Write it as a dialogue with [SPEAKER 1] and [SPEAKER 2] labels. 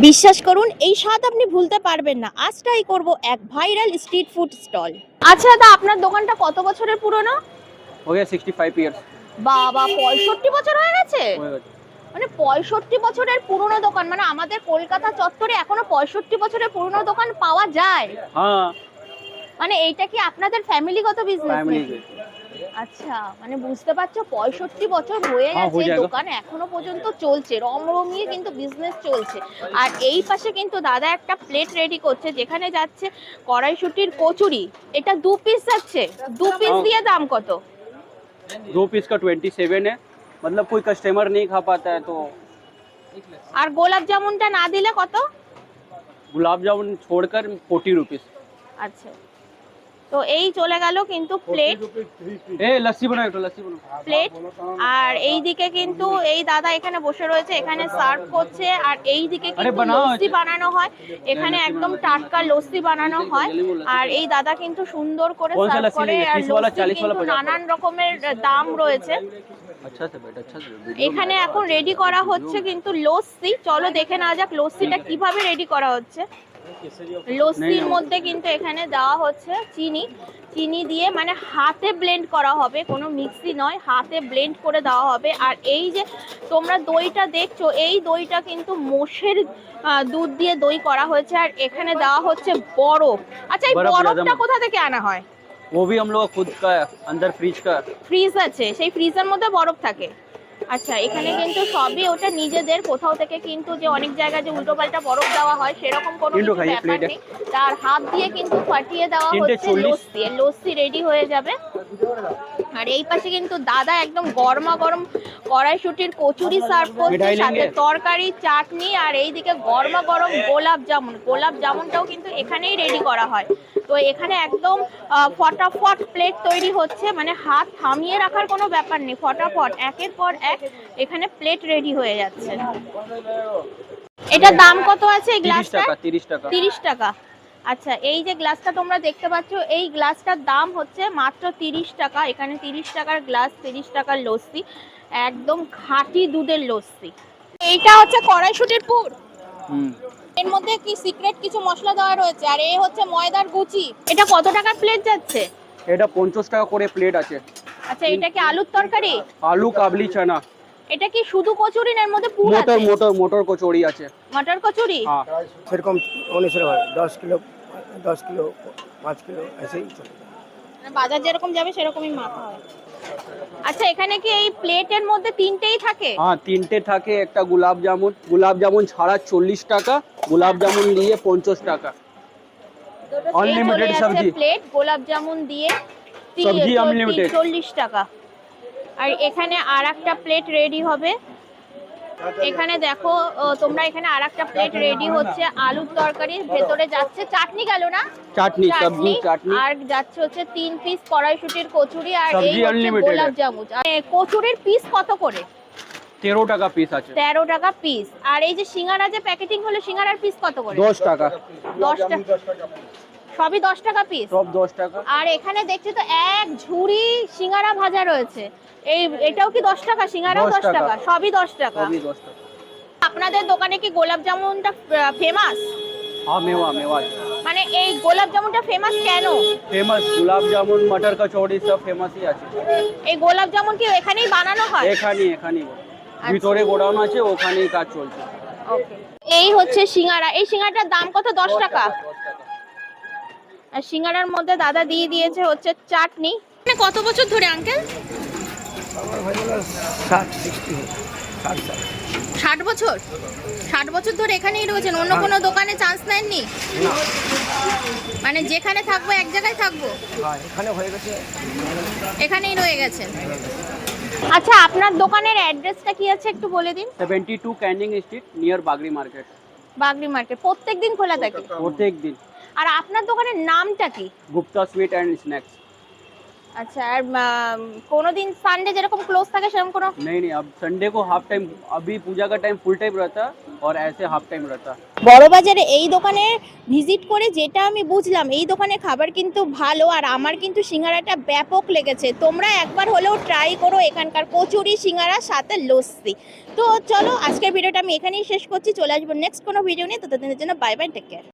[SPEAKER 1] বিশ্বাস করুন এই স্বাদ আপনি ভুলতে পারবেন না। আজ ট্রাই করব এক ভাইরাল স্ট্রিট ফুড স্টল। আচ্ছা দাদা, আপনার দোকানটা কত বছরের পুরনো?
[SPEAKER 2] हो गया 65 ইয়ার্স।
[SPEAKER 1] বাবা, 65 বছর হয়ে গেছে।
[SPEAKER 2] হয়ে গেছে।
[SPEAKER 1] মানে 65 বছরের পুরনো দোকান, মানে আমাদের কলকাতা চত্বরে এখনো 65 বছরের পুরনো দোকান পাওয়া যায়?
[SPEAKER 2] হ্যাঁ,
[SPEAKER 1] মানে এইটা কি আপনাদের ফ্যামিলিগত বিজনেস
[SPEAKER 2] ফ্যামিলি
[SPEAKER 1] নাকি? আচ্ছা, মানে বুঝতে পারছো 65 বছর হয়ে
[SPEAKER 2] হ্যাঁ,
[SPEAKER 1] গেছে,
[SPEAKER 2] হয়ে যায়গা।
[SPEAKER 1] দোকান এখনো পর্যন্ত চলছে, রমরমিয়ে কিন্তু বিজনেস চলছে। আর এই পাশে কিন্তু দাদা একটা প্লেট রেডি করছে, যেখানে যাচ্ছে কড়াইশুটির কচুরি। এটা 2 পিস যাচ্ছে, 2 পিস
[SPEAKER 2] हाँ।
[SPEAKER 1] দিয়ে দাম কত?
[SPEAKER 2] 2 पीस का 27 है। मतलब कोई कस्टमर नहीं खा पाता है तो
[SPEAKER 1] আর গোলাপ জামুনটা না দিলে কত?
[SPEAKER 2] गुलाब जामुन छोड़कर 40 रुपीस।
[SPEAKER 1] আচ্ছা, তো এই চলে গেল কিন্তু প্লেট।
[SPEAKER 2] ए लस्सी बनाओ, एक लस्सी बनाओ।
[SPEAKER 1] প্লেট আর এই দিকে কিন্তু এই দাদা এখানে বসে রয়েছে, এখানে সার্ভ করছে। আর এই দিকে কিন্তু
[SPEAKER 2] বানাও।
[SPEAKER 1] লস্যি বানানো হয়, এখানে একদম টাটকা লস্যি বানানো হয়। আর এই দাদা কিন্তু সুন্দর করে
[SPEAKER 2] কোন সা
[SPEAKER 1] সার্ভ
[SPEAKER 2] লস্যি
[SPEAKER 1] করে।
[SPEAKER 2] লেগে?
[SPEAKER 1] আর
[SPEAKER 2] 30 वाला,
[SPEAKER 1] লস্যি
[SPEAKER 2] 40 वाला,
[SPEAKER 1] কিন্তু
[SPEAKER 2] 50 वाला?
[SPEAKER 1] নানান রকমের দাম রয়েছে।
[SPEAKER 2] अच्छा से बैठ, अच्छा से बैठ।
[SPEAKER 1] এখানে এখন রেডি করা হচ্ছে কিন্তু লস্যি। চলো দেখে নেওয়া যাক লস্যিটা কিভাবে রেডি করা হচ্ছে। লস্যির মধ্যে কিন্তু এখানে দেওয়া হচ্ছে চিনি। চিনি দিয়ে মানে হাতে ব্লেন্ড করা হবে, কোনো মিক্সি নয়, হাতে ব্লেন্ড করে দেওয়া হবে। আর এই যে তোমরা দইটা দেখছো, এই দইটা কিন্তু মোষের দুধ দিয়ে দই করা হয়েছে। আর এখানে দেওয়া হচ্ছে বরফ। আচ্ছা, এই
[SPEAKER 2] বরফ
[SPEAKER 1] বরফটা
[SPEAKER 2] লাজম।
[SPEAKER 1] কোথা থেকে আনা হয়?
[SPEAKER 2] वो भी हम लोग का खुद का है, अंदर फ्रिज का।
[SPEAKER 1] ফ্রিজ আছে, সেই ফ্রিজের মধ্যে বরফ থাকে। আচ্ছা, এখানে কিন্তু সবই ওটা নিজেদের, কোথাও থেকে কিন্তু যে অনেক জায়গায় যে উল্টোপাল্টা বরফ দেওয়া হয় সেরকম কোনো
[SPEAKER 2] কিন্তু
[SPEAKER 1] কিছু
[SPEAKER 2] খাইয়ে
[SPEAKER 1] ব্যাপার
[SPEAKER 2] প্লেটে।
[SPEAKER 1] নেই। তার হাত দিয়ে কিন্তু ফাটিয়ে দেওয়া
[SPEAKER 2] তিনটে
[SPEAKER 1] হচ্ছে
[SPEAKER 2] 40।
[SPEAKER 1] লস্যি। লস্যি রেডি হয়ে যাবে। আর এই পাশে কিন্তু দাদা একদম গরমা গরম কড়াইশুটির কচুরি সার্ভ করছে,
[SPEAKER 2] মিঠাই
[SPEAKER 1] সাথে
[SPEAKER 2] লেঙ্গে?
[SPEAKER 1] তরকারি, চাটনি। আর এইদিকে গরমা গরম গোলাপ জামুন। গোলাপ জামুনটাও কিন্তু এখানেই রেডি করা হয়। তো এখানে একদম ফটাফট প্লেট তৈরি হচ্ছে, মানে হাত থামিয়ে রাখার কোনো ব্যাপার নেই, ফটাফট একের পর এক এখানে প্লেট রেডি হয়ে যাচ্ছে। এটার দাম কত আছে এই
[SPEAKER 2] 30
[SPEAKER 1] গ্লাসটা?
[SPEAKER 2] টাকা, 30 টাকা।
[SPEAKER 1] 30 টাকা। আচ্ছা, এই যে গ্লাসটা তোমরা দেখতে পাচ্ছ, এই গ্লাসটার দাম হচ্ছে মাত্র 30 টাকা। এখানে 30 টাকার গ্লাস, 30 টাকার লস্যি, একদম খাঁটি দুধের লস্যি। এইটা হচ্ছে কড়াইশুটির পুর।
[SPEAKER 2] হুম।
[SPEAKER 1] এর মধ্যে কি সিক্রেট কিছু মশলা দেওয়া রয়েছে। আর এই হচ্ছে ময়দার গুচি। এটা কত টাকার প্লেট যাচ্ছে?
[SPEAKER 2] এটা 50 টাকা করে প্লেট আছে।
[SPEAKER 1] আচ্ছা, এটা কি আলুর তরকারি?
[SPEAKER 2] আলু কাবলি চানা।
[SPEAKER 1] এটা কি শুধু কচুরি না এর মধ্যে পুর আছে?
[SPEAKER 2] মোটর মোটর মোটর কচুরি আছে।
[SPEAKER 1] মটর কচুরি।
[SPEAKER 2] হ্যাঁ।
[SPEAKER 3] সেরকম অনুসারে হয় 10 কিলো 5 কিলো ऐसे ही चले।
[SPEAKER 1] মানে বাজার যেরকম যাবে সেরকমই মাপা হয়। আচ্ছা, এখানে কি এই প্লেটের মধ্যে তিনটেই থাকে?
[SPEAKER 2] হ্যাঁ, তিনটে থাকে। একটা গোলাপ জামুন ছাড়া 40 টাকা, গোলাপ জামুন দিয়ে 50 টাকা। আনলিমিটেড সবজি।
[SPEAKER 1] প্লেট গোলাপ জামুন দিয়ে
[SPEAKER 2] সবজি unlimited।
[SPEAKER 1] 40 টাকা। আর এখানে আর একটা প্লেট রেডি হবে। এখানে দেখো তোমরা, এখানে আর একটা প্লেট রেডি হচ্ছে, আলুর তরকারি, ভেতরে যাচ্ছে চাটনি, গেল না
[SPEAKER 2] চাটনি, সবজি চাটনি।
[SPEAKER 1] আর যাচ্ছে হচ্ছে 3 পিস কড়াইশুটির কচুরি। আর এই
[SPEAKER 2] সবজি
[SPEAKER 1] হচ্ছে
[SPEAKER 2] unlimited।
[SPEAKER 1] গোলাপ জামুন। আর কচুরির পিস কত করে?
[SPEAKER 2] 13 টাকা পিস আছে।
[SPEAKER 1] 13 টাকা পিস। আর এই যে সিঙ্গারা যে প্যাকেটিং হলো, সিঙ্গারার পিস কত করে?
[SPEAKER 2] 10 টাকা।
[SPEAKER 1] 10 টাকা। সবই 10 টাকা পিস।
[SPEAKER 2] সব 10 টাকা।
[SPEAKER 1] আর এখানে দেখছি তো এক ঝুড়ি সিঙ্গারা ভাজা রয়েছে। এটাও কি 10 টাকা? সিঙ্গারাও 10 টাকা, সবই 10 টাকা।
[SPEAKER 2] সবই 10 টাকা।
[SPEAKER 1] আপনাদের দোকানে কি গোলাপ জামুনটা ফেমাস?
[SPEAKER 2] हाँ, मेवा मेवा
[SPEAKER 1] মানে এই গোলাপ জামুনটা ফেমাস কেন?
[SPEAKER 2] फेमस। गुलाब जामुन मटर कचौड़ी सब फेमस ही আছে।
[SPEAKER 1] এই গোলাপ জামুন কি এখানেই বানানো হয়?
[SPEAKER 2] এখানেই ভিতরে গোডাউন আছে, ওখানেই কাজ চলছে।
[SPEAKER 1] ওকে। এই হচ্ছে সিঙ্গারা। এই সিঙ্গারাটার দাম কত? 10 টাকা। আর সিঙ্গারার মধ্যে দাদা দিয়ে দিয়েছে হচ্ছে চাটনি। মানে কত বছর ধরে আঙ্কেল?
[SPEAKER 3] আমার হয়ে গেল 60
[SPEAKER 1] 60 বছর। 60 বছর ধরে এখানেই রয়েছেন, অন্য কোনো দোকানে চান্স নেননি? মানে যেখানে থাকবো এক জায়গায় থাকবো?
[SPEAKER 3] হ্যাঁ, এখানে হয়ে গেছে।
[SPEAKER 1] এখানেই রয়ে গেছেন। আচ্ছা, আপনার দোকানের অ্যাড্রেসটা কি আছে একটু বলে দিন।
[SPEAKER 2] 72 ক্যানিং স্ট্রিট নিয়ার বাগরি মার্কেট।
[SPEAKER 1] বাগরি মার্কেট প্রত্যেকদিন খোলা থাকে?
[SPEAKER 2] প্রত্যেক দিন।
[SPEAKER 1] আর আপনার দোকানের নামটা কি?
[SPEAKER 2] Gupta sweet and snacks.
[SPEAKER 1] আচ্ছা, আর কোনোদিন সানডে যেরকম ক্লোজ থাকে সেরকম কোনো?
[SPEAKER 2] नहीं नहीं, अब संडे को हाफ टाइम, अभी पूजा का टाइम फुल टाइम रहता और ऐसे हाफ टाइम रहता।
[SPEAKER 1] বড়বাজারে এই দোকানে ভিজিট করে যেটা আমি বুঝলাম, এই দোকানে খাবার কিন্তু ভালো, আর আমার কিন্তু সিঙ্গারাটা ব্যাপক লেগেছে। তোমরা একবার হলেও ট্রাই করো এখানকার কচুরি, সিঙ্গারা, সাথে লস্যি। তো চলো আজকের ভিডিওটা আমি এখানেই শেষ করছি, চলে আসবো নেক্সট কোনো ভিডিও নিয়ে। ততদিনের জন্য বাই বাই, টেক কেয়ার।